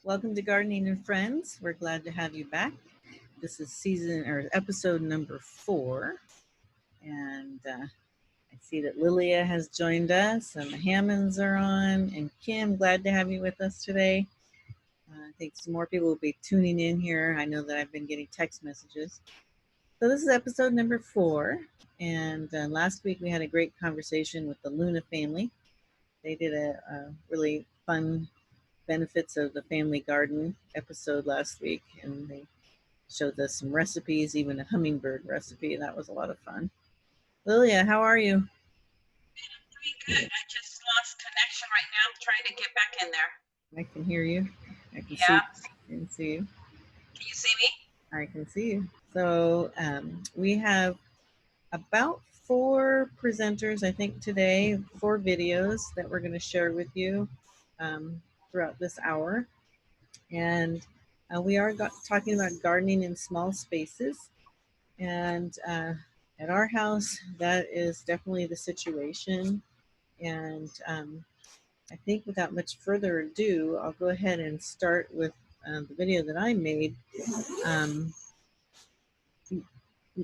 Welcome to Gardening and Friends. We're glad to have you back. This is season or episode number 4. And I see that Lilia has joined us and the Hammons are on. And Kim, glad to have you with us today. I think some more people will be tuning in here. I know that I've been getting text messages. So this is episode number 4. And last week we had a great conversation with the Luna family. They did a really fun benefits of the family garden episode last week, and they showed us some recipes, even a hummingbird recipe. That was a lot of fun. Lilia, how are you? Doing good. I just lost connection right now. I'm trying to get back in there. I can hear you. I can Yeah. see you. Can you see me? I can see you. So we have about 4 presenters, I think, today, 4 videos that we're going to share with you throughout this hour. And we are talking about gardening in small spaces. And at our house, that is definitely the situation. And I think without much further ado, I'll go ahead and start with the video that I made.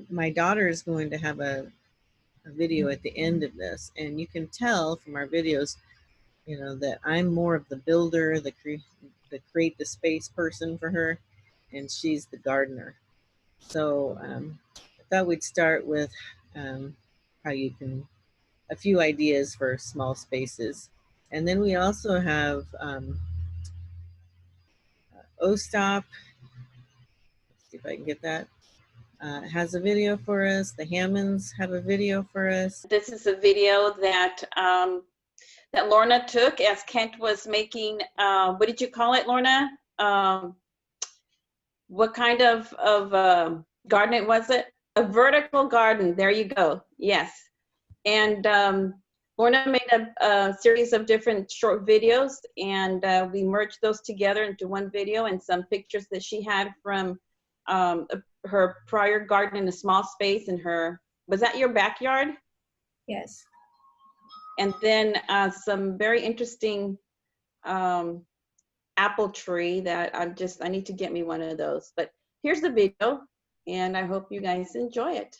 My daughter is going to have a video at the end of this, and you can tell from our videos, you know, that I'm more of the builder, the create the space person for her, and she's the gardener. So I thought we'd start with how you can, a few ideas for small spaces. And then we also have Ostap, let's see if I can get that, has a video for us. The Hammons have a video for us. This is a video that that Lorna took as Kent was making, what did you call it, Lorna? What kind of garden was it? A vertical garden. There you go. Yes. And Lorna made a series of different short videos, and we merged those together into one video, and some pictures that she had from her prior garden in a small space in her, was that your backyard? Yes. And then some very interesting apple tree that I need to get me one of those. But here's the video, and I hope you guys enjoy it.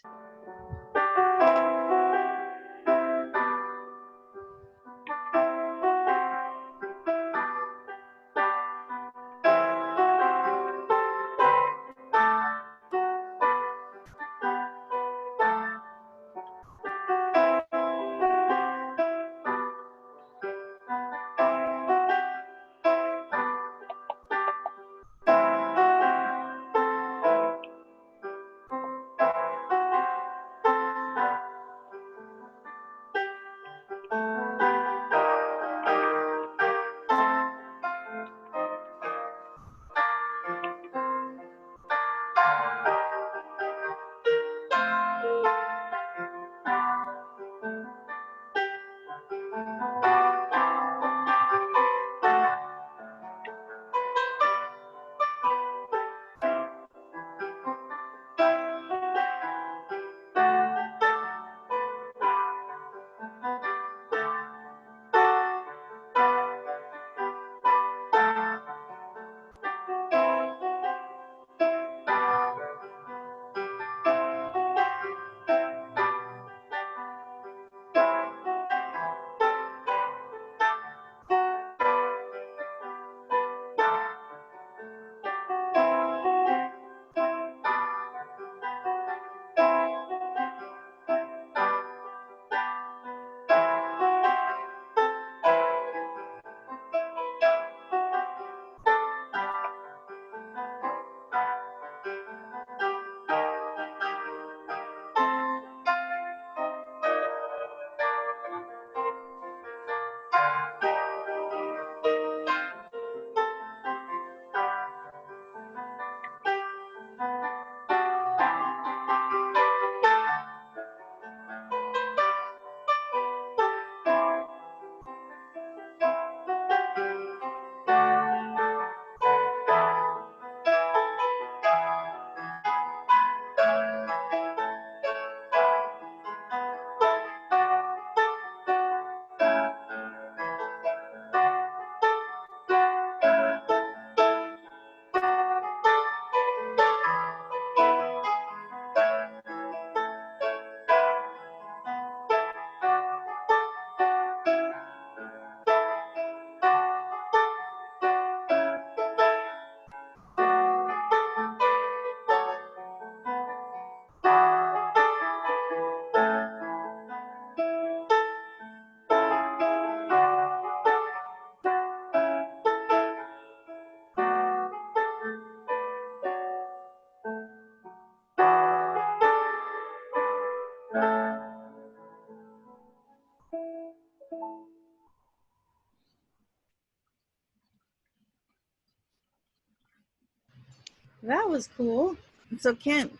That was cool. So Kent,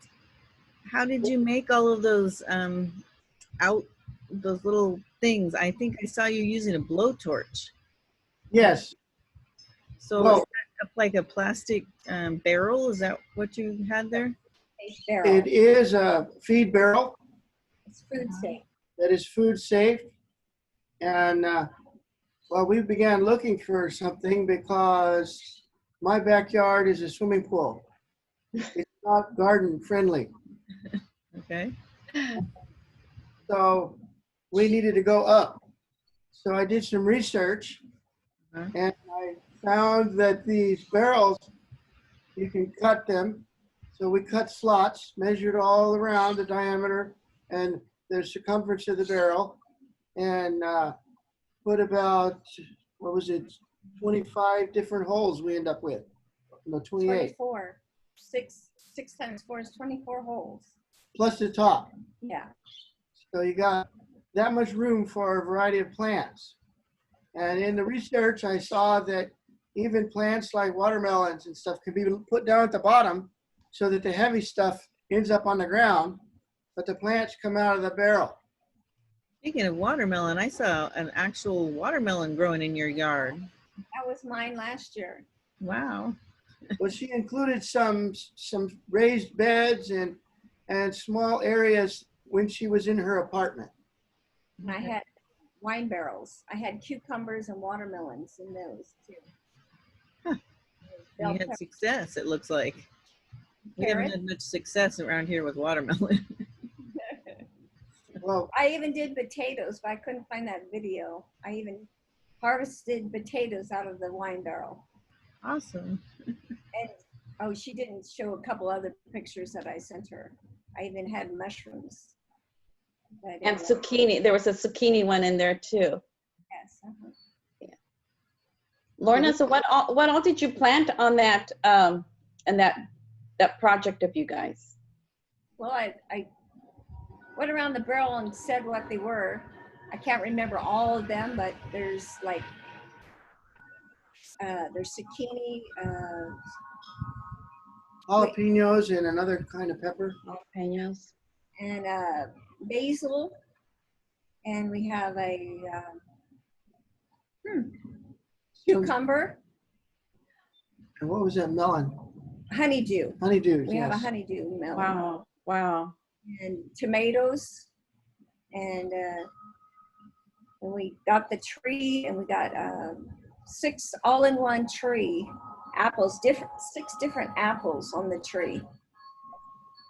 how did you make all of those those little things? I think I saw you using a blowtorch. Yes. So is that like a plastic barrel? Is that what you had there? It is a feed barrel. It's food safe. That is food safe. And well, we began looking for something because my backyard is a swimming pool. It's not garden friendly. Okay. So we needed to go up. So I did some research and I found that these barrels, you can cut them. So we cut slots, measured all around the diameter and the circumference of the barrel, and put about, what was it, 25 different holes we end up with. No, 28. 24. Six times 4 is 24 holes. Plus the top. Yeah. So you got that much room for a variety of plants. And in the research, I saw that even plants like watermelons and stuff can be put down at the bottom so that the heavy stuff ends up on the ground, but the plants come out of the barrel. Speaking of watermelon, I saw an actual watermelon growing in your yard. That was mine last year. Wow. Well, she included some raised beds and small areas when she was in her apartment. And I had wine barrels. I had cucumbers and watermelons in those too. Huh. Bell You had pepper. success, it looks like. We haven't Carrot. had much success around here with watermelon. Well, I even did potatoes, but I couldn't find that video. I even harvested potatoes out of the wine barrel. Awesome. And oh, she didn't show a couple other pictures that I sent her. I even had mushrooms. But, And zucchini. There was a zucchini one in there too. yes. Lorna, so what all did you plant on that and that project of you guys? Well, I went around the barrel and said what they were. I can't remember all of them, but there's like there's zucchini, jalapenos and another kind of pepper. Jalapenos. and basil, and we have a cucumber, And what was that melon? honeydew. Honeydew. We have a Yes. honeydew melon. Wow. Wow. And tomatoes, and we got the tree, and we got 6 all-in-one tree apples, 6 different apples on the tree,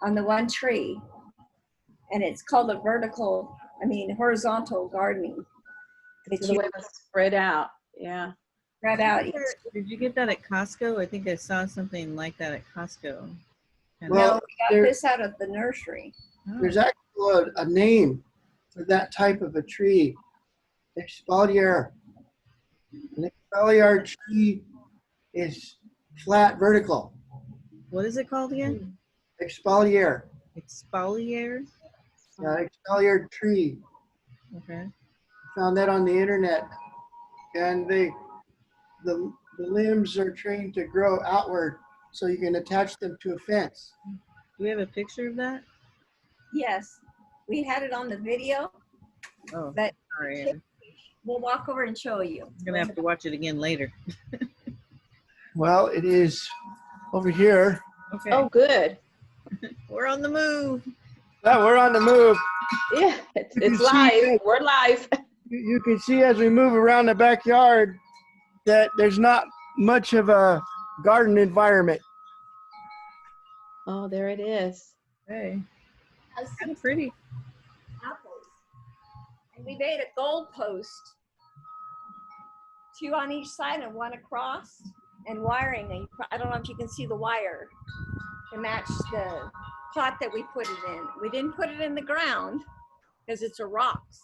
on the one tree, and it's called a horizontal gardening. That The you way it was spread out. Yeah. spread out. Did you get that at Costco? I think I saw something like that at Costco. And Well, No, we got this out of the nursery. There's actually a name for that type of a tree, espalier. An espalier tree is flat vertical. what is it called again? Espalier, Exfoliator? espalier tree. Okay. Found that on the internet, and the limbs are trained to grow outward, so you can attach them to a fence. Do we have a picture of that? Yes, we had it on the video, Oh, but sorry. we'll walk over and show you. I'm going to have to watch it again later. Well, it is over here. Okay. Oh, good. We're on the move. Yeah, we're on the move. Yeah. It's You can see live. it. We're live. You can see as we move around the backyard that there's not much of a garden environment. Oh, there it is. Hey, Has kind some of pretty. apples. And we made a goal post, 2 on each side and 1 across, and wiring. And I don't know if you can see the wire to match the pot that we put it in. We didn't put it in the ground because it's a rocks,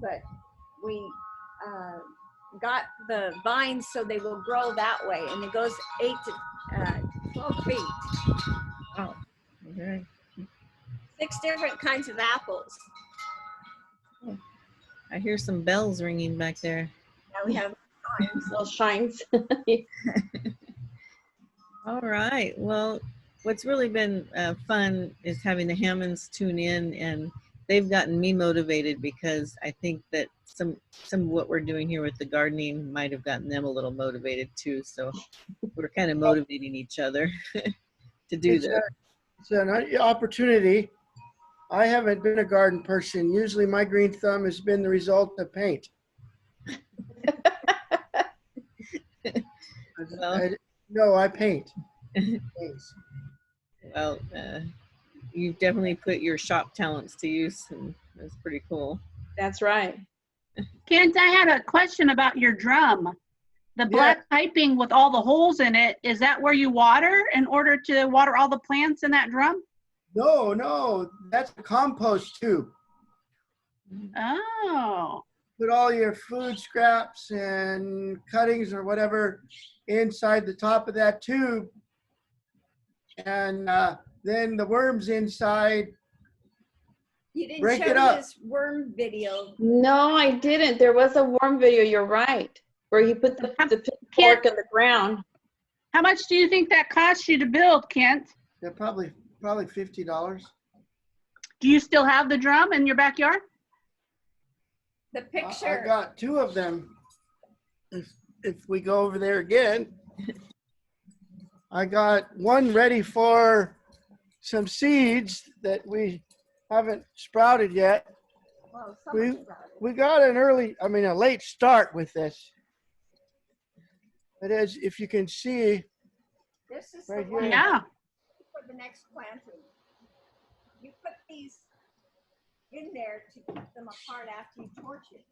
but we got the vines so they will grow that way, and it goes 8 to 12 feet. Oh, okay. 6 different kinds of apples. I hear some bells ringing back there. Now we have Little shines. All right. Well, what's really been fun is having the Hammons tune in, and they've gotten me motivated because I think that some of what we're doing here with the gardening might have gotten them a little motivated too. So we're kind of motivating each other to do this. It's an opportunity. I haven't been a garden person. Usually my green thumb has been the result of paint. Well, No, I paint. well, you've definitely put your shop talents to use, and that's pretty cool. That's right. Kent, I had a question about your drum. The black piping with all the holes in it, is that where you water in order to water all the plants in that drum? No, that's a compost tube. Oh. Put all your food scraps and cuttings or whatever inside the top of that tube. And then the worms inside. You didn't Break show it up. this worm video. No, I didn't. There was a worm video, you're right, where he put the pitchfork in the ground. How much do you think that cost you to build, Kent? They're probably $50. Do you still have the drum in your backyard? The picture. I got 2 of them. If we go over there again, I got one ready for some seeds that we haven't sprouted yet. Well, We got a late start with this. But as if you can see, this is right the here. one Yeah. for the next planting. You put these in there to keep them apart after you torch it.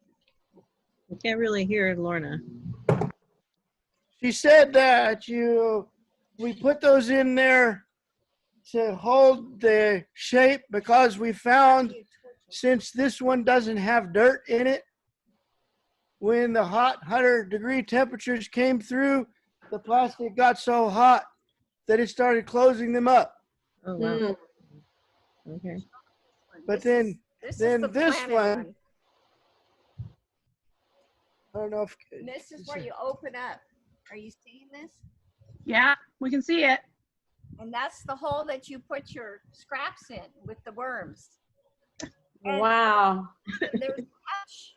I can't really hear Lorna. she said that we put those in there to hold the shape because we found, since this one doesn't have dirt in it, when the hot 100-degree temperatures came through, the plastic got so hot that it started closing them up. Oh, wow. Mm. Okay. But then this this planted one, I don't know if And this is where you open up. Are you seeing this? Yeah, we can see it. And that's the hole that you put your scraps in with the worms. And Wow. there's ash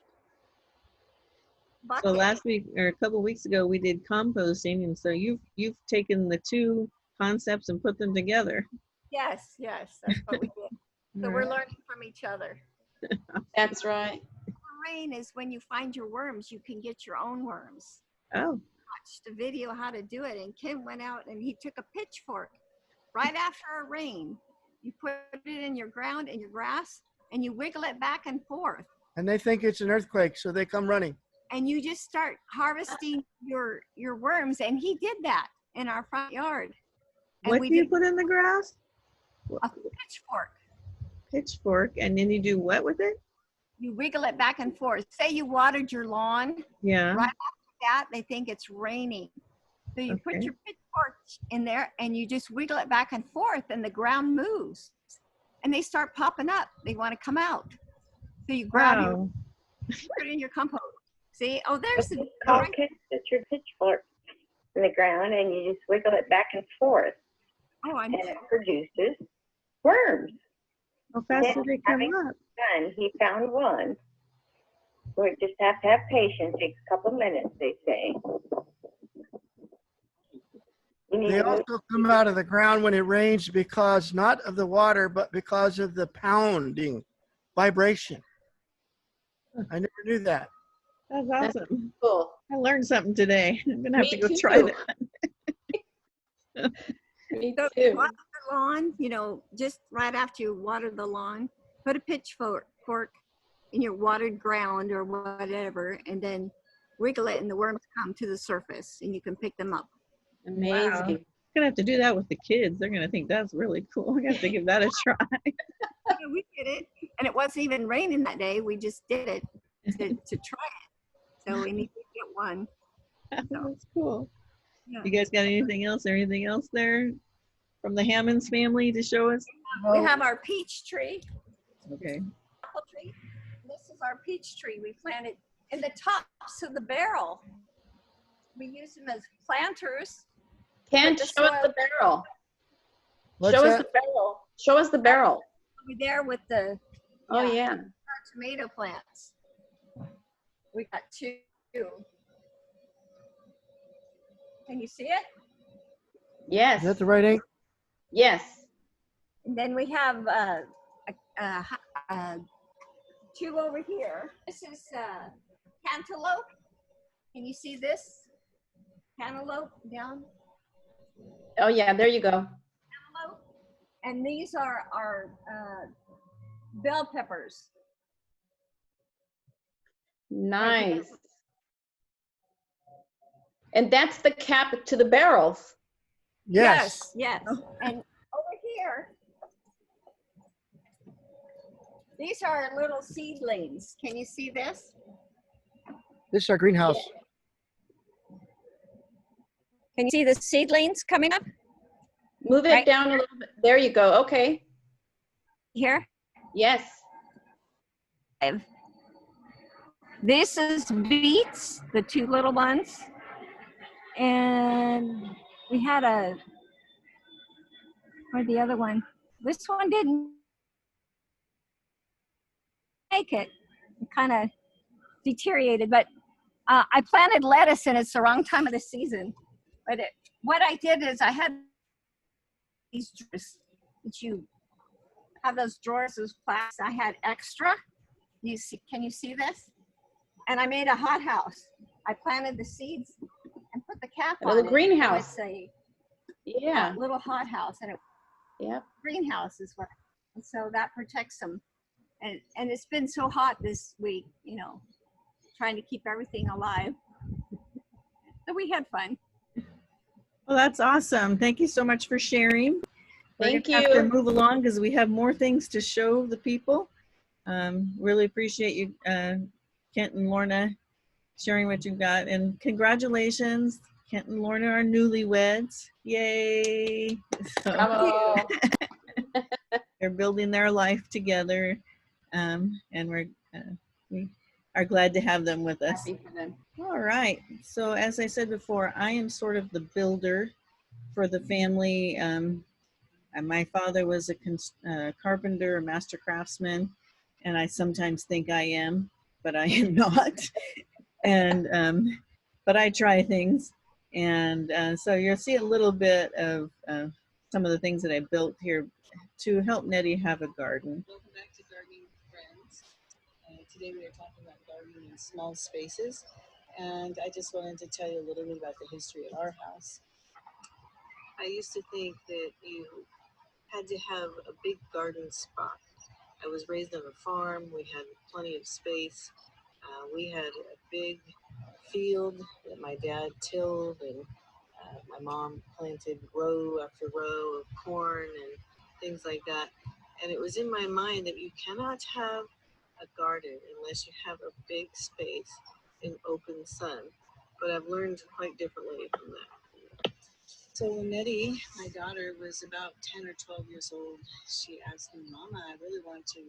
So bucket. last week or a couple weeks ago, we did composting, and so you've taken the 2 concepts and put them together. Yes, that's what we did. So we're learning from each other. That's right. Rain is when you find your worms, you can get your own worms. Oh, Watched a video how to do it, and Kim went out and he took a pitchfork right after a rain. You put it in your ground and your grass, and you wiggle it back and forth, and they think it's an earthquake, so they come running. and you just start harvesting your worms. And he did that in our front yard. And what we do you did put in the grass? a pitchfork. Pitchfork, and then you do what with it? You wiggle it back and forth. Say you watered your lawn. Yeah. Right after that, they think it's raining. So you put Okay. your pitchfork in there and you just wiggle it back and forth, and the ground moves. And they start popping up. They want to come out. So you grab Wow. put it in your compost. See? Oh, there's the Put your pitchfork in the ground and you just wiggle it back and forth, Oh, I'm and it produces worms. How fast do they come up? And he found one. We just have to have patience. Takes a couple minutes, they say. They also come out of the ground when it rains because not of the water, but because of the pounding vibration. I never knew that. That's awesome. Cool. I learned something today. I'm gonna have Me to go too. try that. Me So too. water the lawn, just right after you water the lawn, put a pitchfork in your watered ground or whatever, and then wiggle it, and the worms come to the surface, and you can pick them up. Amazing. Wow. I'm gonna have to do that with the kids. They're gonna think that's really cool. I have to give that a try. Yeah, we did it, and it wasn't even raining that day. We just did it to try it. So we need to get one. That's cool. Yeah. You guys got anything else or anything else there from the Hammons family to show us? We have our peach tree. Okay. Apple tree. This is our peach tree we planted in the tops of the barrel. We use them as planters, Ken, the show us the barrel. What's Show us that? the barrel. Show us the barrel. over there with the Oh, yeah. our tomato plants. We got 2. Can you see it? Yes. Is that the right angle? Yes. And then we have 2 over here. This is cantaloupe. Can you see this? Cantaloupe down. Oh, yeah. There you go. Cantaloupe. And these are our bell peppers. Nice. And that's the cap to the barrels. Yes. Yes. And over here, these are little seedlings. Can you see this? This is our greenhouse. Can you see the seedlings coming up Move it Right. down a little bit. There you go. Okay. here? Yes. This is beets, the 2 little ones. And we had where'd the other one? This one didn't make it. It kind of deteriorated, but I planted lettuce and it's the wrong time of the season. But what I did is I had these drawers that you have those drawers, those plastic. I had extra. You see? Can you see this? And I made a hothouse. I planted the seeds and put the cap A on little it. greenhouse. So it's Yeah. a little hothouse, and Yep. greenhouse is what. And so that protects them. And it's been so hot this week, you know, trying to keep everything alive. So we had fun. Well, that's awesome. Thank you so much for sharing. Thank We're gonna have to you. move along because we have more things to show the people. Really appreciate you, Kent and Lorna, sharing what you've got. And congratulations, Kent and Lorna are newlyweds. Yay. So, Bravo. they're building their life together. And we are glad to have them with us. Happy for them. All right. So as I said before, I am sort of the builder for the family. And my father was a carpenter, a master craftsman, and I sometimes think I am, but I am not. And but I try things, and so you'll see a little bit of some of the things that I built here to help Nettie have a garden. Welcome back to Gardening Friends. Today we are talking about gardening in small spaces, and I just wanted to tell you a little bit about the history of our house. I used to think that you had to have a big garden spot. I was raised on a farm. We had plenty of space. We had a big field that my dad tilled, and my mom planted row after row of corn and things like that. And it was in my mind that you cannot have a garden unless you have a big space in open sun. But I've learned quite differently from that. So when Nettie, my daughter, was about 10 or 12 years old, she asked me, Mama, I really want to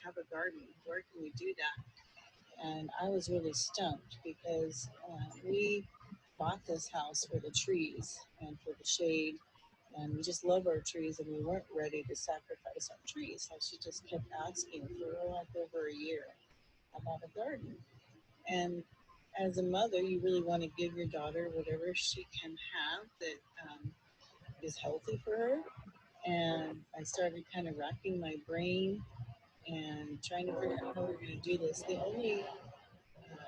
have a garden. Where can we do that? And I was really stumped because we bought this house for the trees and for the shade. And we just love our trees, and we weren't ready to sacrifice our trees. So she just kept asking for like over a year about a garden. And as a mother, you really want to give your daughter whatever she can have that is healthy for her. And I started kind of racking my brain and trying to figure out how we're going to do this. The only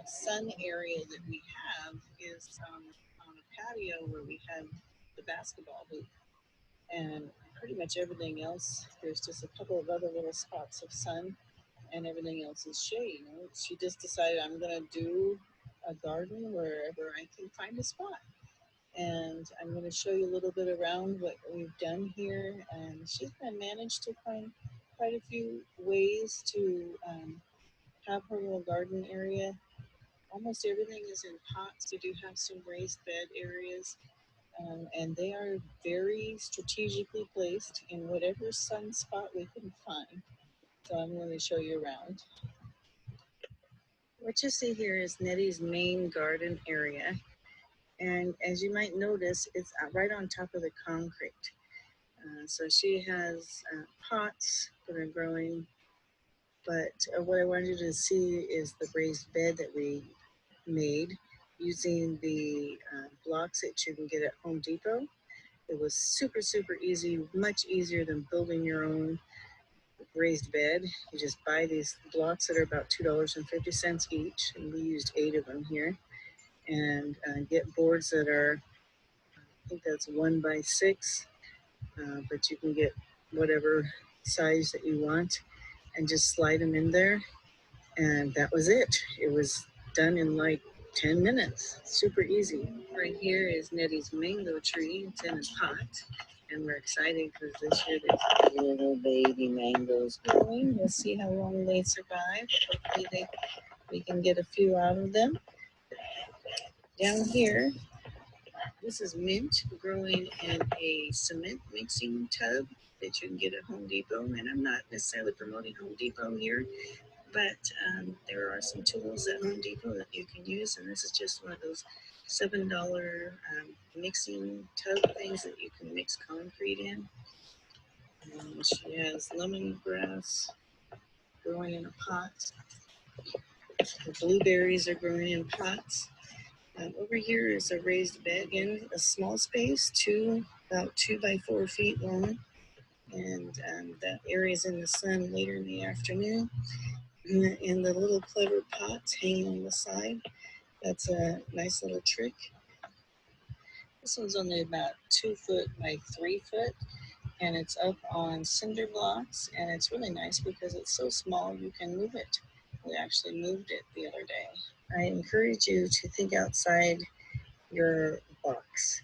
sun area that we have is on a patio where we have the basketball hoop. And pretty much everything else, there's just a couple of other little spots of sun, and everything else is shade. You know? She just decided, I'm going to do a garden wherever I can find a spot. And I'm going to show you a little bit around what we've done here. And she's managed to find quite a few ways to have her little garden area. Almost everything is in pots. We do have some raised bed areas. And they are very strategically placed in whatever sun spot we can find. So I'm going to show you around. What you see here is Nettie's main garden area. And as you might notice, it's right on top of the concrete. So she has pots that are growing, but what I wanted you to see is the raised bed that we made using the blocks that you can get at Home Depot. It was super, super easy, much easier than building your own raised bed. You just buy these blocks that are about $2.50 each, and we used 8 of them here, and get boards that are, I think that's 1 by 6, but you can get whatever size that you want and just slide them in there, and that was it. It was done in like 10 minutes. Super easy. Right here is Nettie's mango tree. It's in a pot, and we're excited because this year there's little baby mangoes growing. We'll see how long they survive. Hopefully we can get a few out of them. Down here, this is mint growing in a cement mixing tub that you can get at Home Depot. And I'm not necessarily promoting Home Depot here, but there are some tools at Home Depot that you can use. And this is just one of those $7 mixing tub things that you can mix concrete in. And she has lemongrass growing in a pot. The blueberries are growing in pots. Over here is a raised bed in a small space, about 2 by 4 feet long. And that area is in the sun later in the afternoon. And the little clever pots hanging on the side. That's a nice little trick. This one's only about 2 foot by 3 foot. And it's up on cinder blocks. And it's really nice because it's so small you can move it. We actually moved it the other day. I encourage you to think outside your box.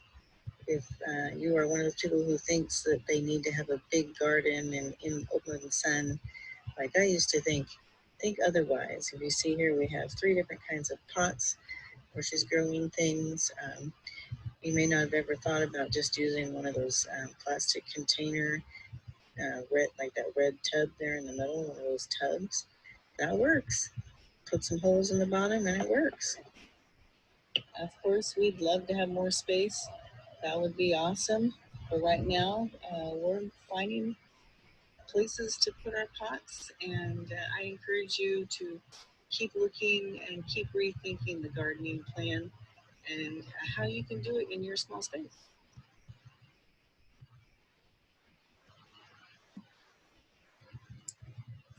If you are one of those people who thinks that they need to have a big garden and in open sun, like I used to think otherwise. If you see here, we have 3 different kinds of pots where she's growing things. You may not have ever thought about just using one of those plastic container, like that red tub there in the middle, one of those tubs. That works. Put some holes in the bottom and it works. Of course, we'd love to have more space. That would be awesome. But right now, we're finding places to put our pots, and I encourage you to keep looking and keep rethinking the gardening plan and how you can do it in your small space.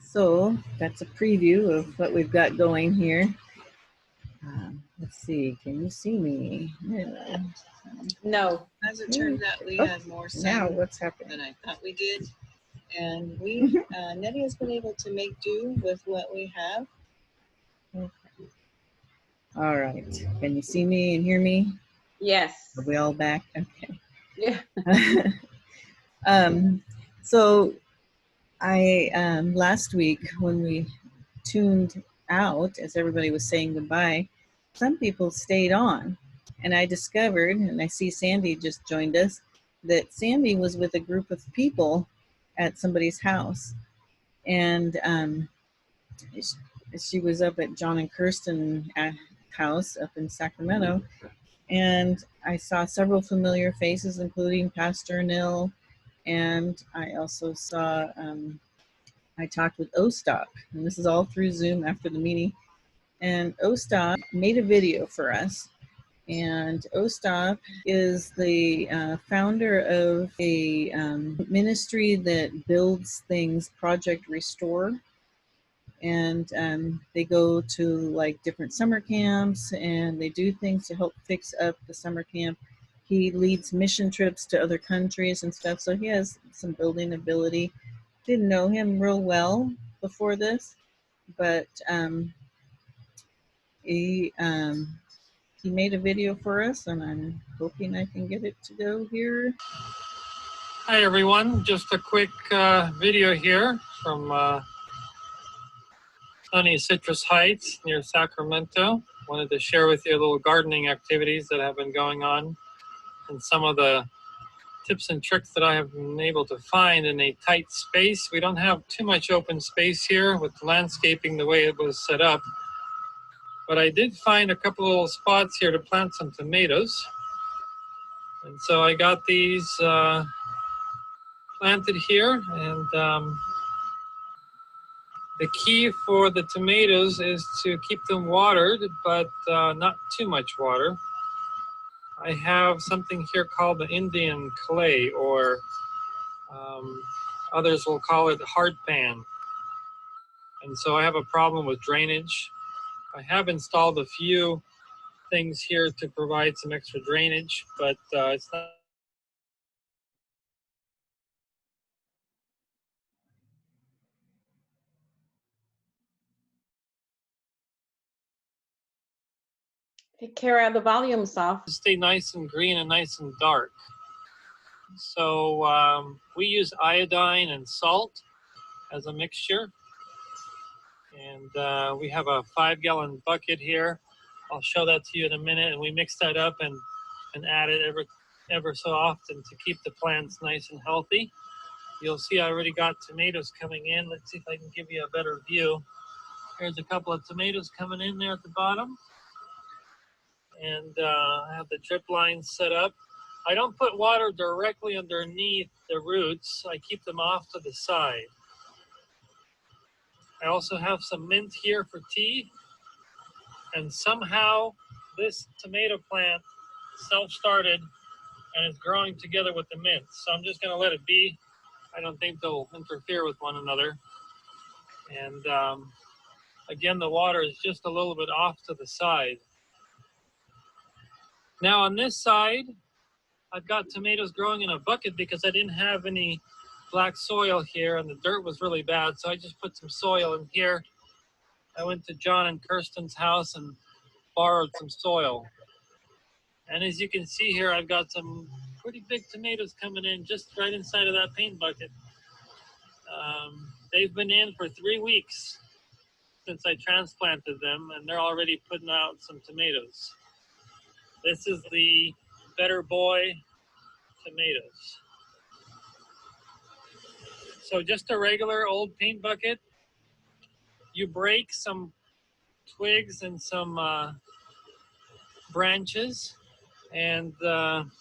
So that's a preview of what we've got going here. Let's see, can you see me? No. As it turns out, we had more sun what's happening? than I thought we did. And we, Nettie has been able to make do with what we have. Okay. All right, can you see me and hear me? Yes. Are we all back? Okay. Yeah. So I, last week when we tuned out, as everybody was saying goodbye, some people stayed on. And I discovered, and I see Sandy just joined us, that Sandy was with a group of people at somebody's house. And she was up at John and Kirsten house up in Sacramento. And I saw several familiar faces, including Pastor Nil. And I also saw, I talked with Ostap, and this is all through Zoom after the meeting. And Ostap made a video for us. And Ostap is the founder of a ministry that builds things, Project Restore. And they go to like different summer camps and they do things to help fix up the summer camp. He leads mission trips to other countries and stuff. So he has some building ability. Didn't know him real well before this, but he made a video for us, and I'm hoping I can get it to go here. Hi everyone, just a quick video here from sunny Citrus Heights near Sacramento. Wanted to share with you a little gardening activities that have been going on and some of the tips and tricks that I have been able to find in a tight space. We don't have too much open space here with the landscaping the way it was set up, But I did find a couple little spots here to plant some tomatoes. And so I got these planted here. And the key for the tomatoes is to keep them watered, but not too much water. I have something here called the Indian clay, or others will call it hard pan. And so I have a problem with drainage. I have installed a few things here to provide some extra drainage, but it's not. Hey, Kara, the volume's off. Stay nice and green and nice and dark. So we use iodine and salt as a mixture. And we have a 5-gallon bucket here. I'll show that to you in a minute. And we mix that up and add it ever so often to keep the plants nice and healthy. You'll see I already got tomatoes coming in. Let's see if I can give you a better view. Here's a couple of tomatoes coming in there at the bottom. And I have the drip lines set up. I don't put water directly underneath the roots. I keep them off to the side. I also have some mint here for tea. And somehow this tomato plant self-started and is growing together with the mint. So I'm just going to let it be. I don't think they'll interfere with one another. And again, the water is just a little bit off to the side. Now on this side, I've got tomatoes growing in a bucket because I didn't have any black soil here and the dirt was really bad. So I just put some soil in here. I went to John and Kirsten's house and borrowed some soil. And as you can see here, I've got some pretty big tomatoes coming in just right inside of that paint bucket. They've been in for 3 weeks since I transplanted them, and they're already putting out some tomatoes. This is the Better Boy tomatoes. So just a regular old paint bucket. You break some twigs and some branches, and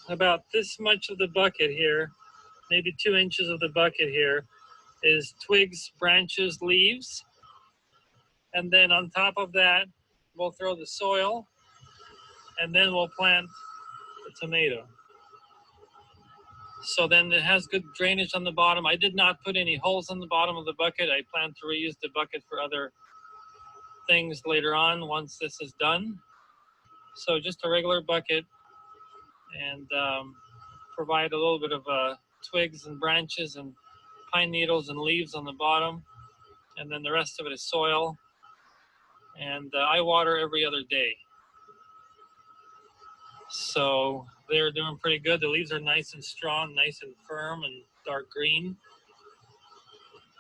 about this much of the bucket here, maybe 2 inches of the bucket here, is twigs, branches, leaves. And then on top of that, we'll throw the soil, and then we'll plant the tomato. So then it has good drainage on the bottom. I did not put any holes in the bottom of the bucket. I plan to reuse the bucket for other things later on once this is done. So just a regular bucket, and provide a little bit of twigs and branches and pine needles and leaves on the bottom, and then the rest of it is soil. And I water every other day. So they're doing pretty good. The leaves are nice and strong, nice and firm and dark green.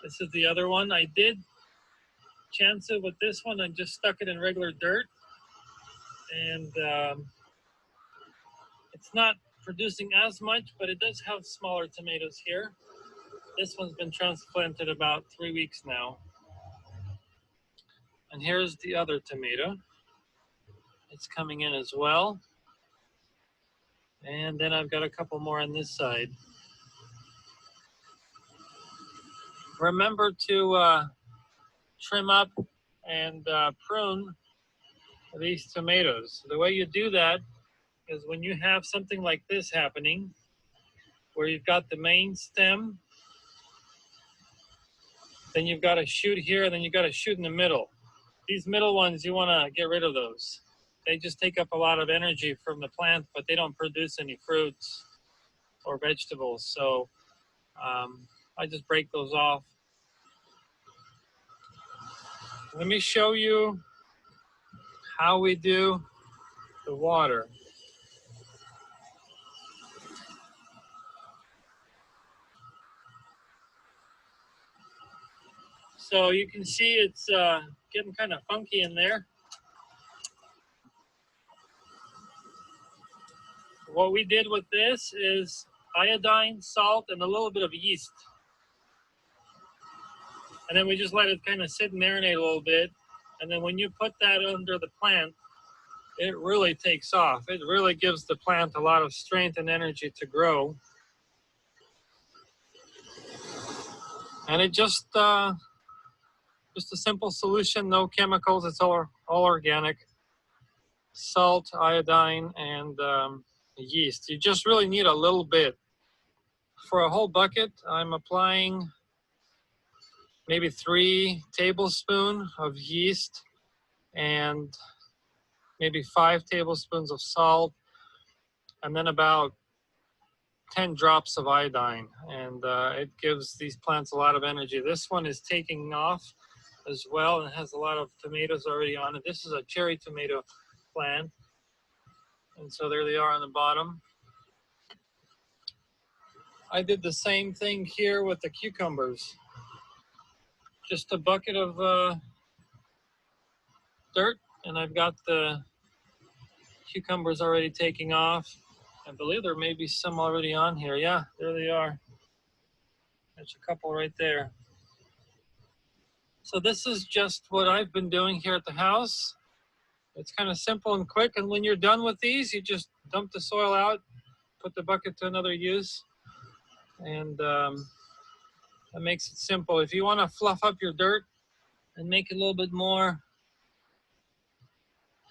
This is the other one. I did chance it with this one. I just stuck it in regular dirt. And it's not producing as much, but it does have smaller tomatoes here. This one's been transplanted about 3 weeks now. And here's the other tomato. It's coming in as well. And then I've got a couple more on this side. Remember to trim up and prune these tomatoes. The way you do that is when you have something like this happening, where you've got the main stem, then you've got a shoot here, and then you've got a shoot in the middle. These middle ones, you want to get rid of those. They just take up a lot of energy from the plant, but they don't produce any fruits or vegetables. So I just break those off. Let me show you how we do the water. So you can see it's getting kind of funky in there. What we did with this is iodine, salt, and a little bit of yeast. And then we just let it kind of sit and marinate a little bit. And then when you put that under the plant, it really takes off. It really gives the plant a lot of strength and energy to grow. And it just a simple solution, no chemicals, it's all organic. Salt, iodine, and yeast. You just really need a little bit. For a whole bucket, I'm applying maybe 3 tablespoons of yeast and maybe 5 tablespoons of salt, and then about 10 drops of iodine. And it gives these plants a lot of energy. This one is taking off as well, and it has a lot of tomatoes already on it. This is a cherry tomato plant. And so there they are on the bottom. I did the same thing here with the cucumbers. Just a bucket of dirt, and I've got the cucumbers already taking off. I believe there may be some already on here. Yeah, there they are. There's a couple right there. So this is just what I've been doing here at the house. It's kind of simple and quick, and when you're done with these, you just dump the soil out, put the bucket to another use, and that makes it simple. If you want to fluff up your dirt and make it a little bit more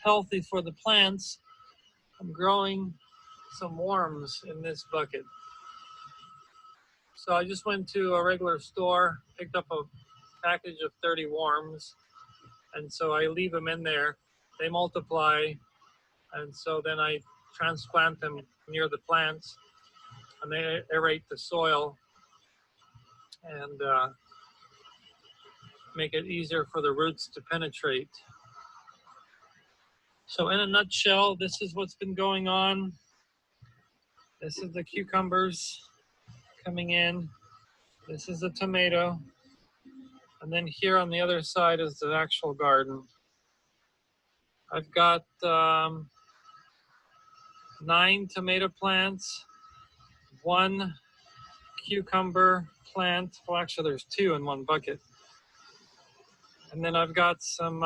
healthy for the plants, I'm growing some worms in this bucket. So I just went to a regular store, picked up a package of 30 worms, and so I leave them in there. They multiply, and so then I transplant them near the plants, and they aerate the soil and make it easier for the roots to penetrate. So in a nutshell, this is what's been going on. This is the cucumbers coming in. This is the tomato. And then here on the other side is the actual garden. I've got 9 tomato plants, 1 cucumber plant. Well, actually there's 2 in one bucket. And then I've got some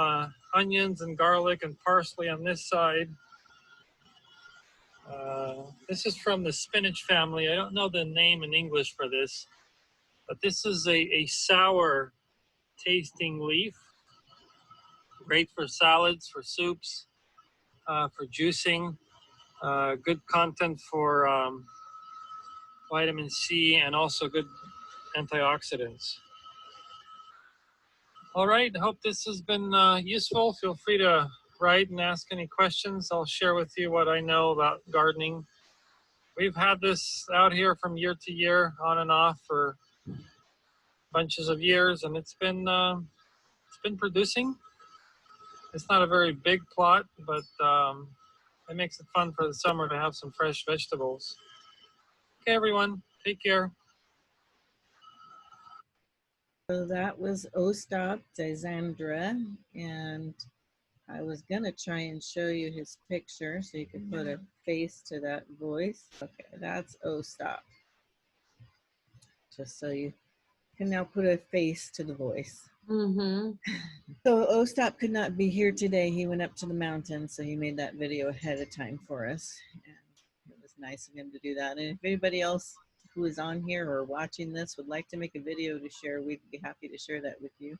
onions and garlic and parsley on this side. This is from the spinach family. I don't know the name in English for this, but this is a sour tasting leaf. Great for salads, for soups, for juicing. Good content for vitamin C and also good antioxidants. All right, I hope this has been useful. Feel free to write and ask any questions. I'll share with you what I know about gardening. We've had this out here from year to year, on and off for bunches of years, and it's been producing. It's not a very big plot, but it makes it fun for the summer to have some fresh vegetables. Okay, everyone, take care. So that was Ostap, Dzyndra, and I was gonna try and show you his picture so you could put a face to that voice. Okay, that's Ostap. Just so you can now put a face to the voice. Mm-hmm. So Ostap could not be here today. He went up to the mountain, so he made that video ahead of time for us. And it was nice of him to do that. And if anybody else who is on here or watching this would like to make a video to share, we'd be happy to share that with you.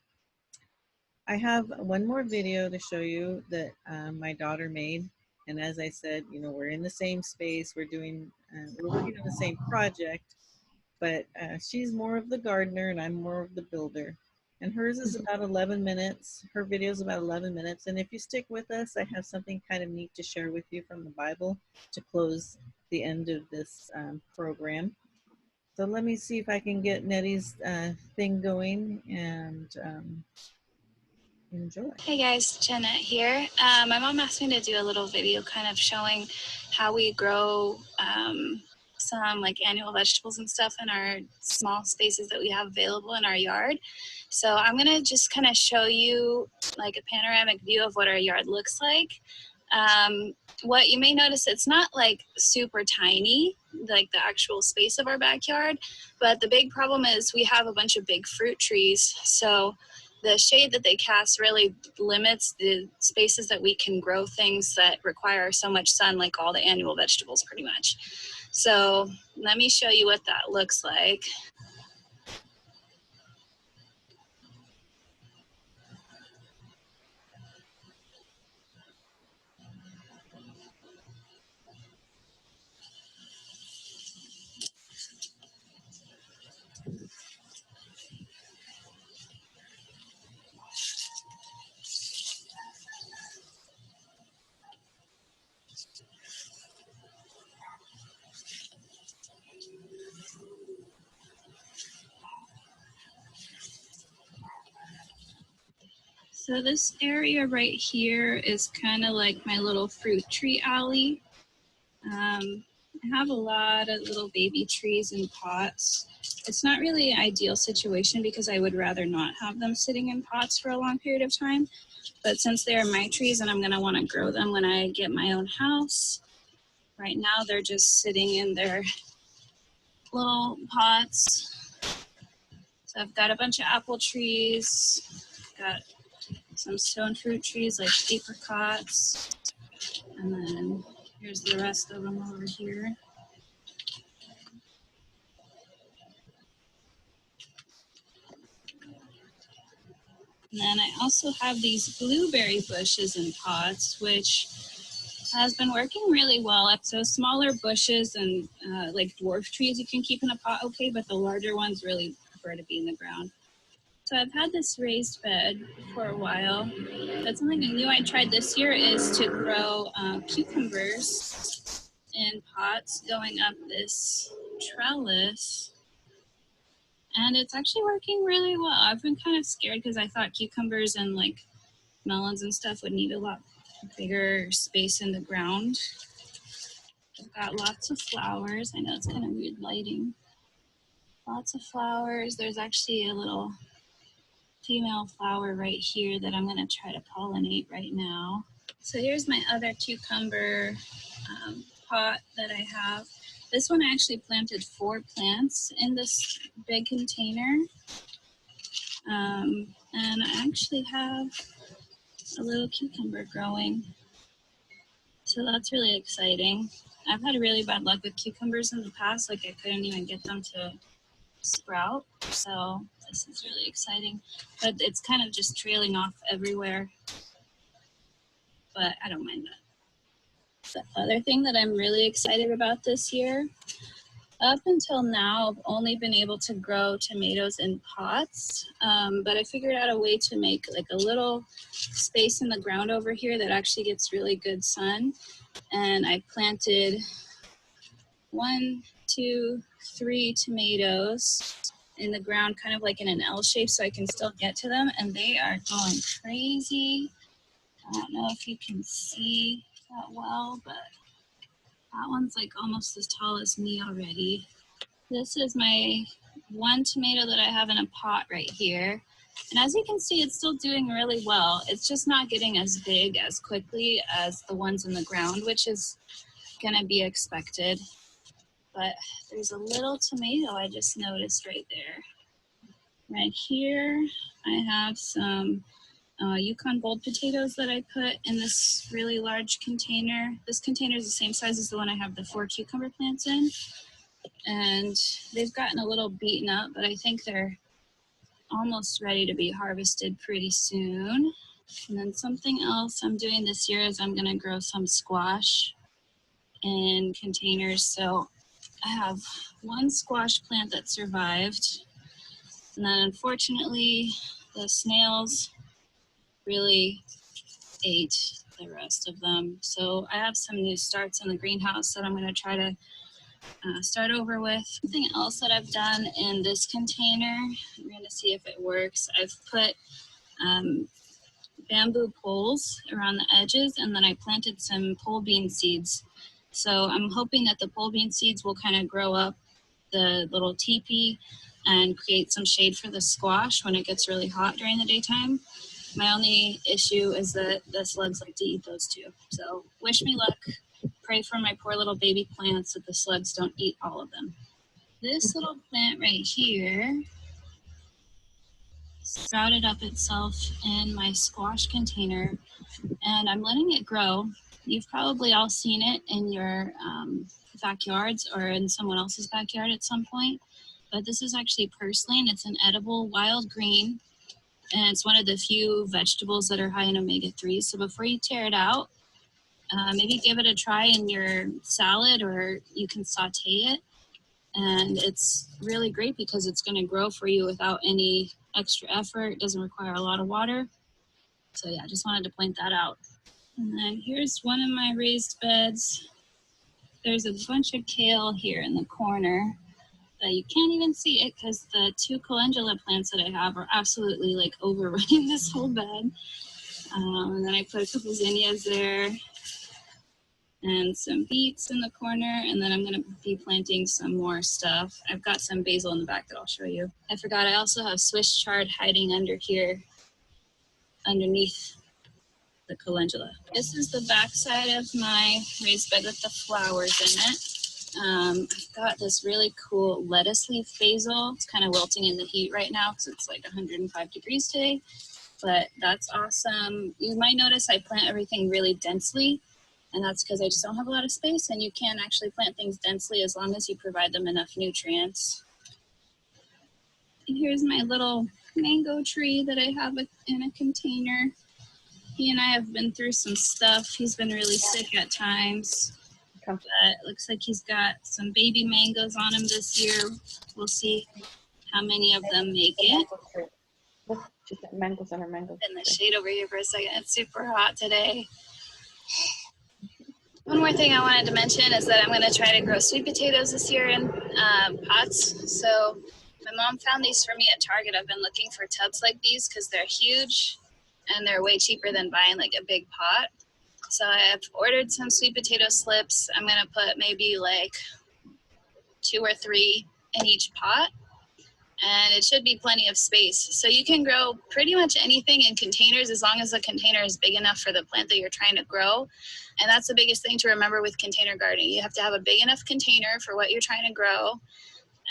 I have one more video to show you that my daughter made. And as I said, you know, we're in the same space. We're doing, we're working on the same project, but she's more of the gardener and I'm more of the builder. And hers is about 11 minutes. Her video is about 11 minutes. And if you stick with us, I have something kind of neat to share with you from the Bible to close the end of this program. So let me see if I can get Nettie's thing going and enjoy. Hey guys, Janette here. My mom asked me to do a little video kind of showing how we grow some like annual vegetables and stuff in our small spaces that we have available in our yard. So I'm gonna just kind of show you like a panoramic view of what our yard looks like. What you may notice, it's not like super tiny, like the actual space of our backyard, but the big problem is we have a bunch of big fruit trees. So the shade that they cast really limits the spaces that we can grow things that require so much sun, like all the annual vegetables pretty much. So let me show you what that looks like. So this area right here is kind of like my little fruit tree alley. I have a lot of little baby trees in pots. It's not really an ideal situation because I would rather not have them sitting in pots for a long period of time. But since they are my trees and I'm gonna wanna grow them when I get my own house, right now they're just sitting in their little pots. So I've got a bunch of apple trees, got some stone fruit trees like apricots, and then here's the rest of them over here. And then I also have these blueberry bushes in pots, which has been working really well. So smaller bushes and like dwarf trees you can keep in a pot okay, but the larger ones really prefer to be in the ground. So I've had this raised bed for a while, but something new I tried this year is to grow cucumbers in pots going up this trellis. And it's actually working really well. I've been kind of scared because I thought cucumbers and like melons and stuff would need a lot bigger space in the ground. I've got lots of flowers. I know it's kind of weird lighting. Lots of flowers. There's actually a little female flower right here that I'm going to try to pollinate right now. So here's my other cucumber pot that I have. This one I actually planted 4 plants in this big container. And I actually have a little cucumber growing. So that's really exciting. I've had really bad luck with cucumbers in the past, like I couldn't even get them to sprout. So this is really exciting, but it's kind of just trailing off everywhere, but I don't mind that. The other thing that I'm really excited about this year, up until now, I've only been able to grow tomatoes in pots, but I figured out a way to make like a little space in the ground over here that actually gets really good sun. And I planted 1, 2, 3 tomatoes in the ground, kind of like in an L shape, so I can still get to them, and they are going crazy. I don't know if you can see that well, but that one's like almost as tall as me already. This is my one tomato that I have in a pot right here. And as you can see, it's still doing really well. It's just not getting as big as quickly as the ones in the ground, which is gonna be expected. But there's a little tomato I just noticed right there. Right here, I have some Yukon Gold potatoes that I put in this really large container. This container is the same size as the one I have the 4 cucumber plants in. And they've gotten a little beaten up, but I think they're almost ready to be harvested pretty soon. And then something else I'm doing this year is I'm gonna grow some squash in containers. So I have 1 squash plant that survived. And then unfortunately, the snails really ate the rest of them. So I have some new starts in the greenhouse that I'm going to try to start over with. Something else that I've done in this container, I'm going to see if it works. I've put bamboo poles around the edges, and then I planted some pole bean seeds. So I'm hoping that the pole bean seeds will kind of grow up the little teepee and create some shade for the squash when it gets really hot during the daytime. My only issue is that the slugs like to eat those too. So wish me luck. Pray for my poor little baby plants that the slugs don't eat all of them. This little plant right here sprouted up itself in my squash container, and I'm letting it grow. You've probably all seen it in your backyards or in someone else's backyard at some point, but this is actually purslane. It's an edible wild green, and it's one of the few vegetables that are high in omega-3. So before you tear it out, maybe give it a try in your salad, or you can saute it. And it's really great because it's going to grow for you without any extra effort. It doesn't require a lot of water. So yeah, I just wanted to point that out. And then here's one of my raised beds. There's a bunch of kale here in the corner, but you can't even see it because the 2 calendula plants that I have are absolutely like overrunning this whole bed. And then I put a couple zinnias there and some beets in the corner, and then I'm going to be planting some more stuff. I've got some basil in the back that I'll show you. I forgot I also have Swiss chard hiding under here, underneath the calendula. This is the back side of my raised bed with the flowers in it. I've got this really cool lettuce leaf basil. It's kind of wilting in the heat right now because it's like 105 degrees today, but that's awesome. You might notice I plant everything really densely, and that's because I just don't have a lot of space, and you can actually plant things densely as long as you provide them enough nutrients. And here's my little mango tree that I have in a container. He and I have been through some stuff. He's been really sick at times, but it looks like he's got some baby mangoes on him this year. We'll see how many of them make it. Look, she's got mangoes on her mango. In the shade over here for a second. It's super hot today. One more thing I wanted to mention is that I'm going to try to grow sweet potatoes this year in pots. So my mom found these for me at Target. I've been looking for tubs like these because they're huge and they're way cheaper than buying like a big pot. So I've ordered some sweet potato slips. I'm going to put maybe like 2 or 3 in each pot, and it should be plenty of space. So you can grow pretty much anything in containers as long as the container is big enough for the plant that you're trying to grow. And that's the biggest thing to remember with container gardening. You have to have a big enough container for what you're trying to grow.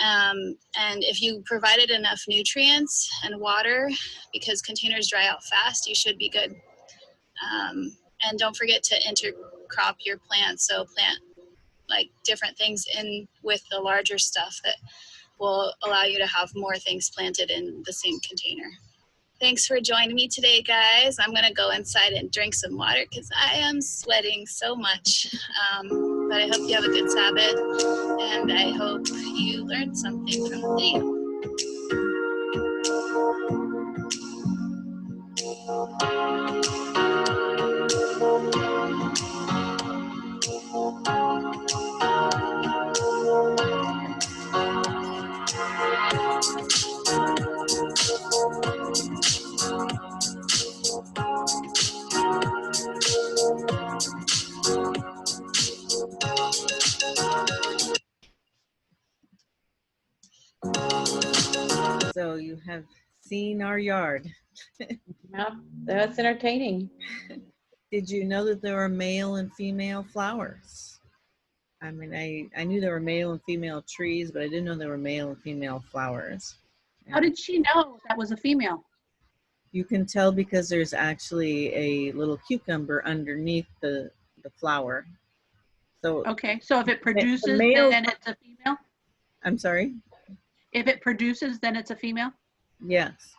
And if you provided enough nutrients and water, because containers dry out fast, you should be good. And don't forget to intercrop your plants. So plant like different things in with the larger stuff that will allow you to have more things planted in the same container. Thanks for joining me today, guys. I'm gonna go inside and drink some water because I am sweating so much. But I hope you have a good Sabbath, and I hope you learned something from the video. So you have seen our yard. Yeah, that's entertaining. Did you know that there were male and female flowers? I mean, I knew there were male and female trees, but I didn't know there were male and female flowers. How did she know that was a female? You can tell because there's actually a little cucumber underneath the flower. So Okay, so if it produces, male- then it's a female? I'm sorry? If it produces, then it's a female? Yes.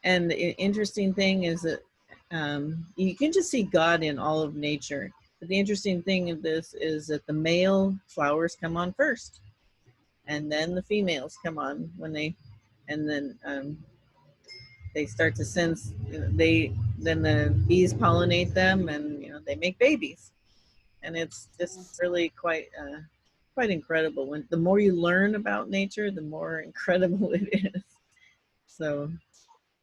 And the interesting thing is that you can just see God in all of nature. But the interesting thing of this is that the male flowers come on first, and then the females come on when they start to sense. Then the bees pollinate them, and they make babies, and it's just really quite incredible. When the more you learn about nature, the more incredible it is. So.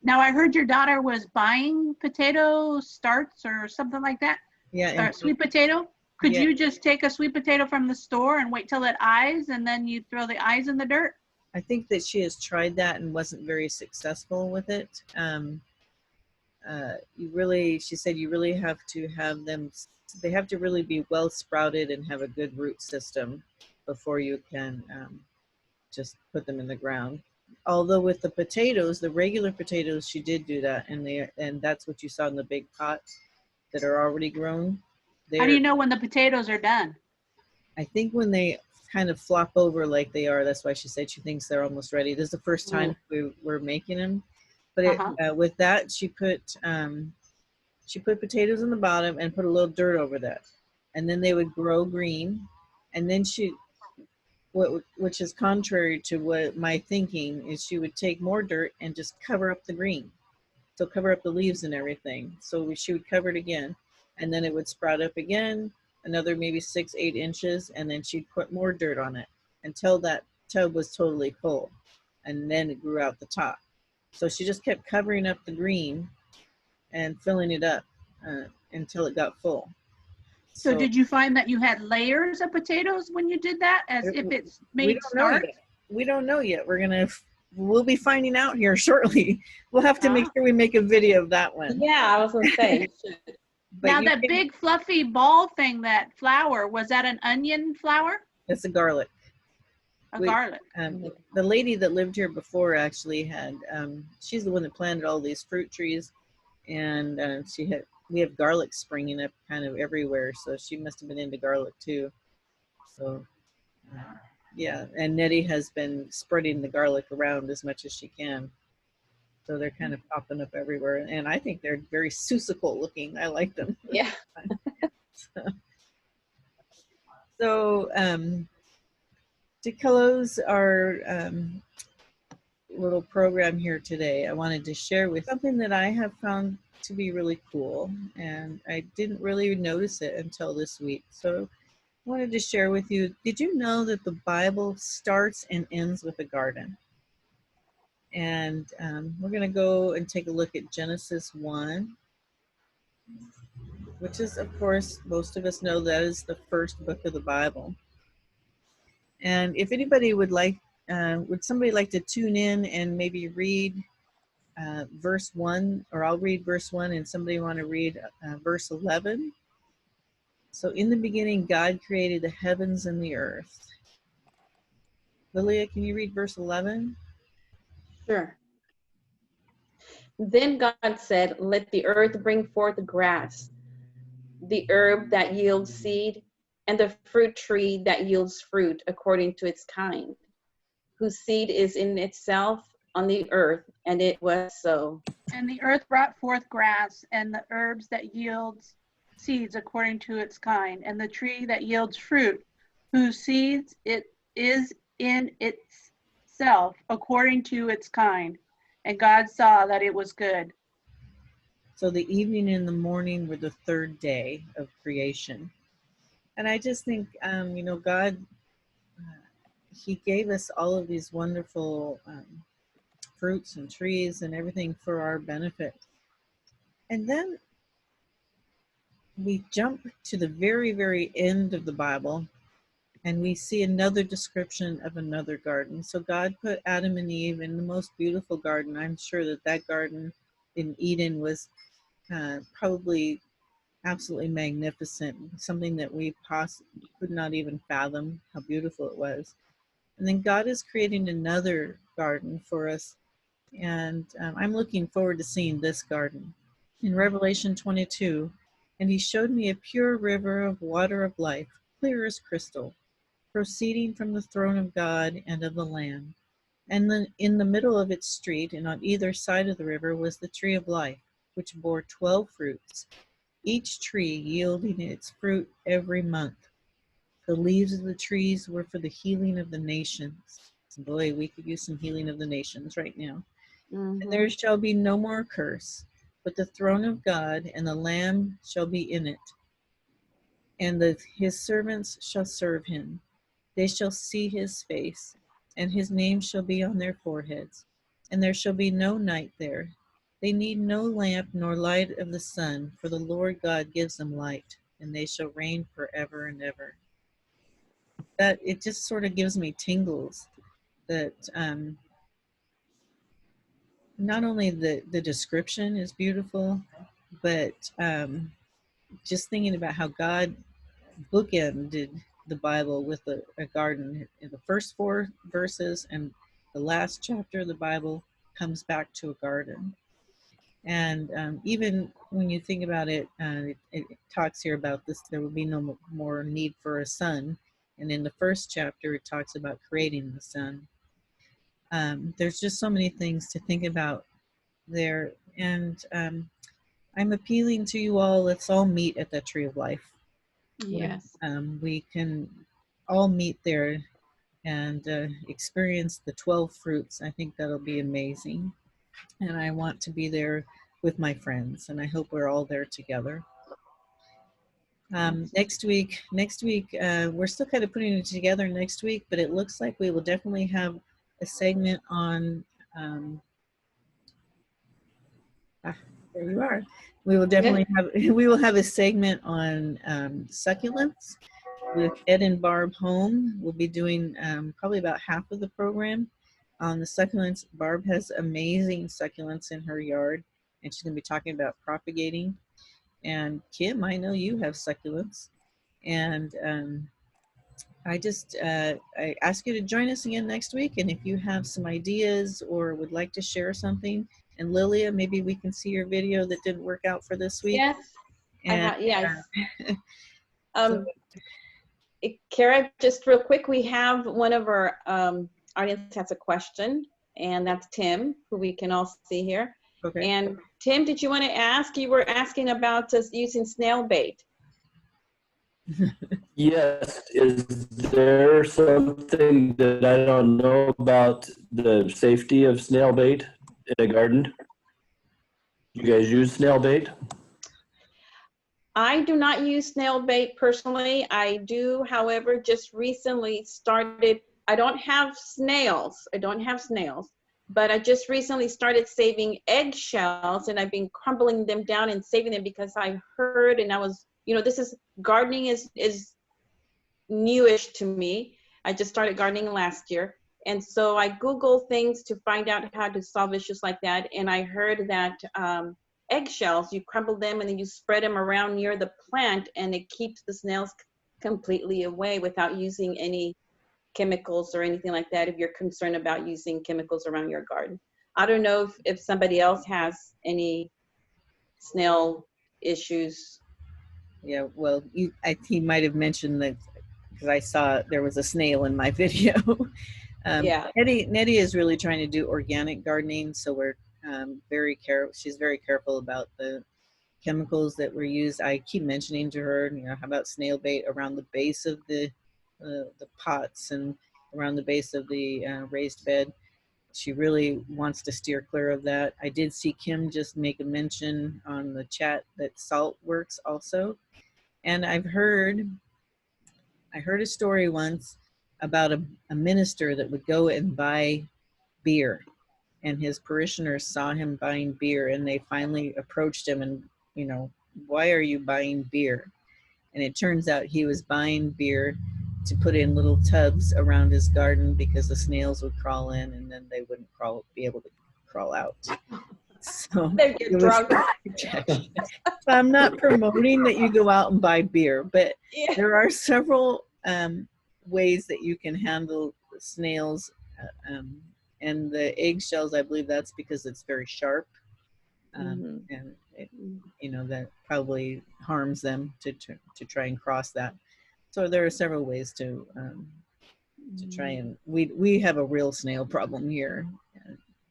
Now, I heard your daughter was buying potato starts or something like that. Yeah. Sweet potato. Could Yeah. you just take a sweet potato from the store and wait till it eyes, and then you throw the eyes in the dirt? I think that she has tried that and wasn't very successful with it. She said you really have to have them, they have to really be well sprouted and have a good root system before you can just put them in the ground. although with the potatoes, the regular potatoes, she did do that, and that's what you saw in the big pots that are already grown. How do you know when the potatoes are done? I think when they kind of flop over like they are, that's why she said she thinks they're almost ready. This is the first time we're making them. But with that, she put potatoes in the bottom and put a little dirt over that, and then they would grow green, and then which is contrary to what my thinking is, she would take more dirt and just cover up the green, so cover up the leaves and everything. So she would cover it again, and then it would sprout up again, another maybe 6-8 inches, and then she'd put more dirt on it until that tub was totally full, and then it grew out the top. So she just kept covering up the green and filling it up until it got full. So did you find that you had layers of potatoes when you did that, as if it's made starch? We don't know yet. We'll be finding out here shortly. We'll have to make sure we make a video of that one. Yeah, I was gonna say. Now that big fluffy ball thing, that flour, was that an onion flour? It's a garlic. Garlic. The lady that lived here before actually had, she's the one that planted all these fruit trees, and we have garlic springing up kind of everywhere, so she must have been into garlic too. So yeah, and Nettie has been spreading the garlic around as much as she can, so they're kind of popping up everywhere, and I think they're very susical looking. I like them. Yeah. So to close our little program here today, I wanted to share with something that I have found to be really cool, and I didn't really notice it until this week. So I wanted to share with you, did you know that the Bible starts and ends with a garden? And we're going to go and take a look at Genesis 1, which is, of course, most of us know that is the first book of the Bible. And if anybody would somebody like to tune in and maybe read verse 1, or I'll read verse 1 and somebody want to read verse 11. So in the beginning, God created the heavens and the earth. Lilia, can you read verse 11? Sure. Then God said, let the earth bring forth grass, the herb that yields seed, and the fruit tree that yields fruit according to its kind, whose seed is in itself on the earth, and it was so. And the earth brought forth grass, and the herbs that yields seeds according to its kind, and the tree that yields fruit, whose seeds it is in itself according to its kind. And God saw that it was good. So the evening and the morning were the third day of creation. And I just think, God, he gave us all of these wonderful fruits and trees and everything for our benefit. And then we jump to the very, very end of the Bible, and we see another description of another garden. So God put Adam and Eve in the most beautiful garden. I'm sure that garden in Eden was probably absolutely magnificent, something that we could not even fathom how beautiful it was. And then God is creating another garden for us, and I'm looking forward to seeing this garden. In Revelation 22, and he showed me a pure river of water of life, clear as crystal, proceeding from the throne of God and of the Lamb. And then in the middle of its street, and on either side of the river, was the tree of life, which bore 12 fruits, each tree yielding its fruit every month. The leaves of the trees were for the healing of the nations. Boy, we could use some healing of the nations right now. Mm-hmm. And there shall be no more curse, but the throne of God and the Lamb shall be in it, and his servants shall serve him. They shall see his face, and his name shall be on their foreheads. And there shall be no night there. They need no lamp nor light of the sun, for the Lord God gives them light, and they shall reign forever and ever. That it just sort of gives me tingles that not only the description is beautiful, but just thinking about how God bookended the Bible with a garden in the first 4 verses, and the last chapter of the Bible comes back to a garden. And even when you think about it, it talks here about this, there will be no more need for a sun. And in the first chapter, it talks about creating the sun. There's just so many things to think about there. And I'm appealing to you all, let's all meet at the Tree of Life. Yes. We can all meet there and experience the 12 fruits. I think that'll be amazing. And I want to be there with my friends, and I hope we're all there together. Next week, we're still kind of putting it together next week, but it looks like we will definitely have a segment on, there you are. We will definitely have a segment on succulents with Ed and Barb Home. We'll be doing probably about half of the program on the succulents. Barb has amazing succulents in her yard, and she's going to be talking about propagating. And Kim, I know you have succulents, and I ask you to join us again next week. And if you have some ideas or would like to share something, and Lilia, maybe we can see your video that didn't work out for this week. Yes. And, yes. So, Kara, just real quick, we have one of our audience has a question, and that's Tim, who we can all see here. okay. And Tim, did you want to ask? You were asking about us using snail bait. Yes. Is there something that I don't know about the safety of snail bait in a garden? You guys use snail bait? I do not use snail bait personally. I do, however, just recently started. I don't have snails, but I just recently started saving eggshells, and I've been crumbling them down and saving them because I heard, and I was, gardening is newish to me. I just started gardening last year. And so I Googled things to find out how to solve issues like that. And I heard that eggshells, you crumble them and then you spread them around near the plant, and it keeps the snails completely away without using any chemicals or anything like that, if you're concerned about using chemicals around your garden. I don't know if somebody else has any snail issues. Yeah, well, he might have mentioned that because I saw there was a snail in my video. Yeah. Nettie is really trying to do organic gardening, so we're very careful. She's very careful about the chemicals that were used. I keep mentioning to her, how about snail bait around the base of the pots and around the base of the raised bed. She really wants to steer clear of that. I did see Kim just make a mention on the chat that salt works also. And I heard a story once about a minister that would go and buy beer, and his parishioners saw him buying beer, and they finally approached him and, why are you buying beer? And it turns out he was buying beer to put in little tubs around his garden because the snails would crawl in and then they wouldn't be able to crawl out. So They get drunk. So I'm not promoting that you go out and buy beer, but Yeah. there are several ways that you can handle snails. And the eggshells, I believe that's because it's very sharp. And it, that probably harms them to try and cross that. So there are several ways to try and we have a real snail problem here,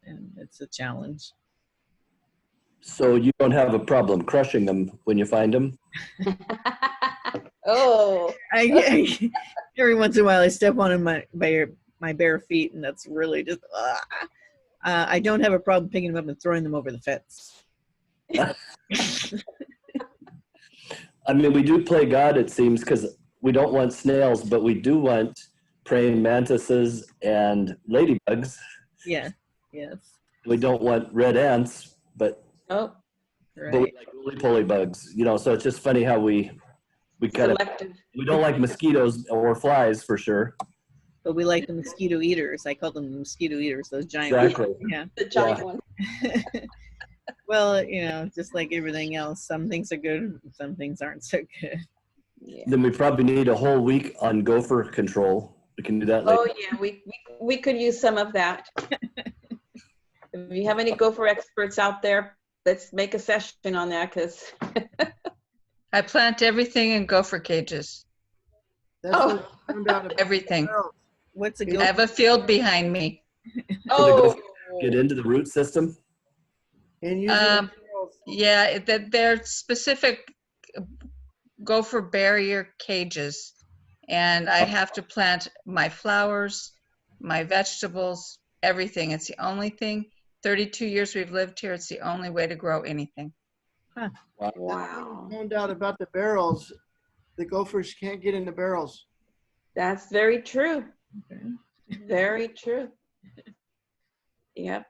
and it's a challenge. So you don't have a problem crushing them when you find them? Oh. Every once in a while I step on my bare feet, and that's really just I don't have a problem picking them up and throwing them over the fence. I mean, we do play God, it seems, because we don't want snails, but we do want praying mantises and ladybugs. Yeah, yes. We don't want red ants, but, Oh, Right. but we like roly-poly bugs, so it's just funny how we kind of, selective. we don't like mosquitoes or flies for sure. But we like the mosquito eaters. I call them the mosquito eaters, those giant Exactly. ones. Yeah. The giant one. Well, just like everything else, some things are good, some things aren't so good. Yeah. Then we probably need a whole week on gopher control. We can do that later. Oh yeah, we could use some of that. If you have any gopher experts out there, let's make a session on that because. I plant everything in gopher cages. That's Oh. what I found out about Everything. barrels. What's a I gopher? have a field behind me. Oh. Get into the root system. And using Um, barrels. Yeah, that they're specific gopher barrier cages. And I have to plant my flowers, my vegetables, everything. It's the only thing. 32 years we've lived here. It's the only way to grow anything. Wow. I found out about the barrels. The gophers can't get in the barrels. That's very true. Okay. Very true. Yep.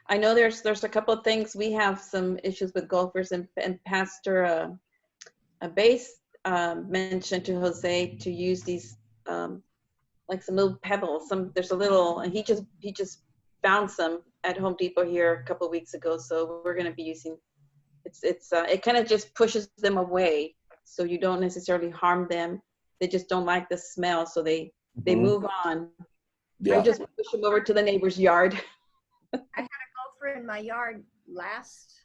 I know there's a couple of things. We have some issues with gophers, and Pastor Base mentioned to Jose to use these like some little pebbles. There's a little, and he just found some at Home Depot here a couple of weeks ago. So we're going to be using. It kind of just pushes them away, so you don't necessarily harm them. They just don't like the smell, so they move on. Yeah. I just push them over to the neighbor's yard. I had a gopher in my yard last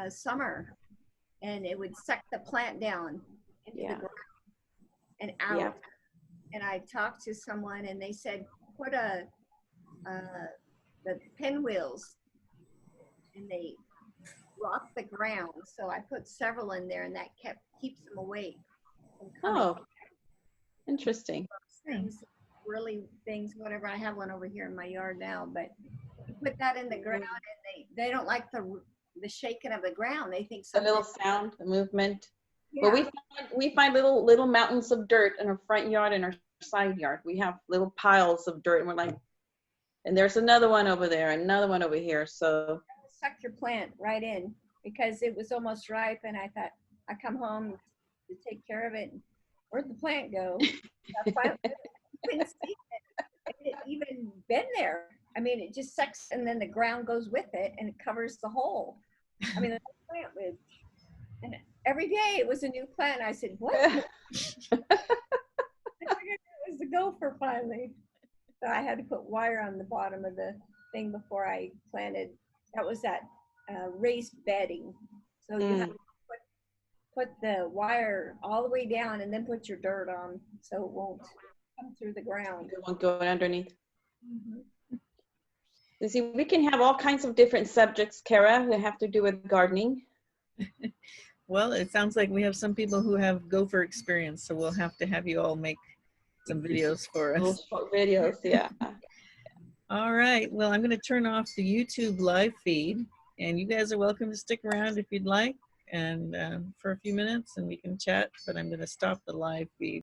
summer, and it would suck the plant down into the ground and out. Yeah. And I talked to someone, and they said, put the pinwheels, and they rock the ground. So I put several in there, and that keeps them awake. Oh, interesting. Things, whatever. I have one over here in my yard now, but you put that in the ground, and they don't like the shaking of the ground. They think A little sound, a movement. Yeah. But we find little mountains of dirt in our front yard and our side yard. We have little piles of dirt, and we're like, and there's another one over there, another one over here. So suck your plant right in because it was almost ripe, and I thought I come home to take care of it. Where'd the plant go? I couldn't see it. It hadn't even been there. I mean, it just sucks, and then the ground goes with it, and it covers the hole. I mean, the plant was, and every day it was a new plant. I said, what? I figured it was the gopher finally. So I had to put wire on the bottom of the thing before I planted. That was that raised bedding. So you have to put the wire all the way down and then put your dirt on so it won't come through the ground. It won't go underneath. You see, we can have all kinds of different subjects, Kara, that have to do with gardening. Well, it sounds like we have some people who have gopher experience, so we'll have to have you all make some videos for us. Little short videos, yeah. All right. Well, I'm going to turn off the YouTube live feed, and you guys are welcome to stick around if you'd like, and for a few minutes, and we can chat. But I'm going to stop the live feed.